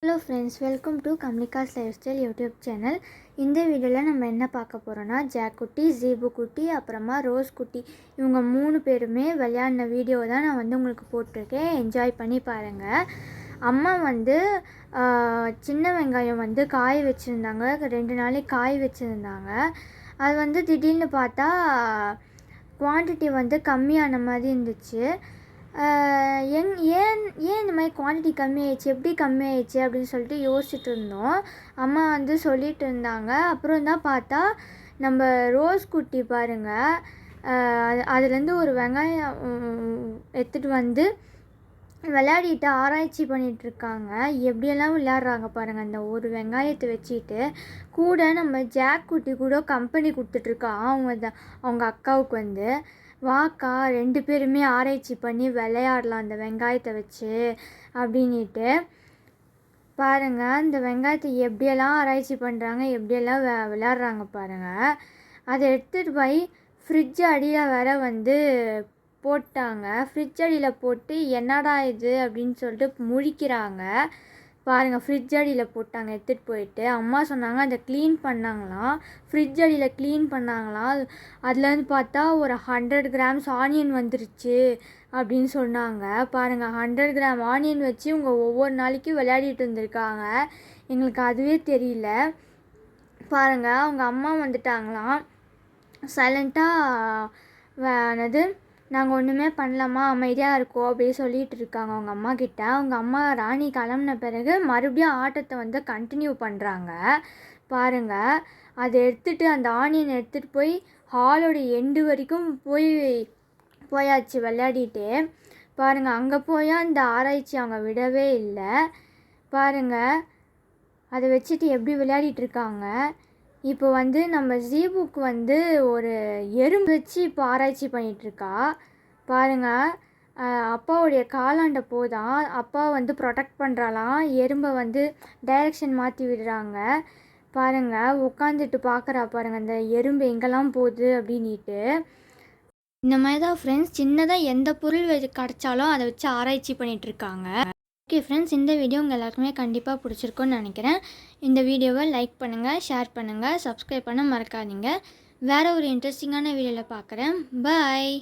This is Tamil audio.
ஹலோ ஃப்ரெண்ட்ஸ், வெல்கம் டு கம்னிகாஸ் லைஃப் ஸ்டைல் யூடியூப் சேனல். இந்த வீடியோவில் நம்ம என்ன பார்க்க போகிறோன்னா, ஜாக் குட்டி, ஜீபு குட்டி, அப்புறமா ரோஸ் குட்டி, இவங்க 3 பேருமே விளையாடின வீடியோ தான் நான் உங்களுக்கு போட்டிருக்கேன். என்ஜாய் பண்ணி பாருங்கள். அம்மா சின்ன வெங்காயம் காய வச்சுருந்தாங்க. 2 நாளைக்கு காய வச்சுருந்தாங்க. அது திடீர்னு பார்த்தா குவான்டிட்டி கம்மியான மாதிரி இருந்துச்சு. ஏன் ஏன் இந்த மாதிரி குவான்டிட்டி கம்மியாயிடுச்சு, எப்படி கம்மியாயிடுச்சு அப்படின்னு சொல்லிட்டு யோசிச்சுட்டு இருந்தோம். அம்மா சொல்லிட்டு இருந்தாங்க. அப்புறம் தான் பார்த்தா நம்ம ரோஸ் குட்டி பாருங்கள், அதுலேருந்து ஒரு வெங்காயம் எடுத்துகிட்டு விளையாடிட்டு ஆராய்ச்சி பண்ணிகிட்ருக்காங்க. எப்படியெல்லாம் விளையாடுறாங்க பாருங்கள். அந்த ஒரு வெங்காயத்தை வச்சுட்டு கூட நம்ம ஜாக் குட்டி கூட கம்பெனி கொடுத்துட்ருக்கா. அவங்க அக்காவுக்கு வாக்கா 2 பேருமே ஆராய்ச்சி பண்ணி விளையாடலாம் அந்த வெங்காயத்தை வச்சு அப்படின்ட்டு பாருங்கள். அந்த வெங்காயத்தை எப்படியெல்லாம் ஆராய்ச்சி பண்ணுறாங்க, எப்படியெல்லாம் விளையாடுறாங்க பாருங்கள். அதை எடுத்துகிட்டு போய் ஃப்ரிட்ஜ் அடியில் போட்டாங்க. ஃப்ரிட்ஜ் அடியில் போட்டு என்னடா இது அப்படின்னு சொல்லிட்டு முழிக்கிறாங்க பாருங்கள். ஃப்ரிட்ஜ் அடியில் போட்டாங்க. எடுத்துகிட்டு போயிட்டு அம்மா சொன்னாங்க அதை க்ளீன் பண்ணாங்களாம். ஃப்ரிட்ஜ் அடியில் க்ளீன் பண்ணாங்களாம். அதுலேருந்து பார்த்தா ஒரு 100 கிராம்ஸ் ஆனியன் வந்துருச்சு அப்படின்னு சொன்னாங்க பாருங்கள். 100 கிராம் ஆனியன் வச்சு இவங்க ஒவ்வொரு நாளைக்கும் விளையாடிட்டு இருந்திருக்காங்க. எங்களுக்கு அதுவே தெரியல பாருங்கள். அவங்க அம்மா வந்துட்டாங்களாம். சைலண்ட்டாக நாங்கள் ஒன்றுமே பண்ணலாமா, அமைதியாக இருக்கோம் அப்படின்னு சொல்லிகிட்டு இருக்காங்க அவங்க அம்மா கிட்ட. அவங்க அம்மா ராணி கிளம்புன பிறகு மறுபடியும் ஆட்டத்தை கண்டினியூ பண்ணுறாங்க பாருங்கள். அதை எடுத்துகிட்டு அந்த ஆனியன் எடுத்துகிட்டு போய் ஹாலோட எண்டு வரைக்கும் போயாச்சு விளையாடிட்டு பாருங்கள். அங்கே போய் அந்த ஆராய்ச்சி அவங்க விடவே இல்லை பாருங்கள். அதை வச்சுட்டு எப்படி விளையாடிட்டுருக்காங்க. இப்போ நம்ம ஜீபுக்கு ஒரு எறும்பு வச்சு இப்போ ஆராய்ச்சி பண்ணிகிட்ருக்கா பாருங்கள். அப்பாவுடைய காலாண்ட போதான் அப்பா ப்ரொடெக்ட் பண்ணுறாலாம். எறும்பை டைரெக்ஷன் மாற்றி விடுறாங்க பாருங்கள். உட்காந்துட்டு பார்க்குறா பாருங்கள் அந்த எறும்பு எங்கெல்லாம் போகுது அப்படின்ட்டு. இந்த மாதிரி தான் ஃப்ரெண்ட்ஸ், சின்னதாக எந்த பொருள் கிடச்சாலும் அதை வச்சு ஆராய்ச்சி பண்ணிகிட்ருக்காங்க. ஓகே ஃப்ரெண்ட்ஸ், இந்த வீடியோ உங்கள் எல்லாருக்குமே கண்டிப்பாக பிடிச்சிருக்குன்னு நினைக்கிறேன். இந்த வீடியோவை லைக் பண்ணுங்கள், ஷேர் பண்ணுங்கள், சப்ஸ்கிரைப் பண்ண மறக்காதீங்க. வேறு ஒரு இன்ட்ரெஸ்டிங்கான வீடியோவில் பார்க்குறேன். பாய்.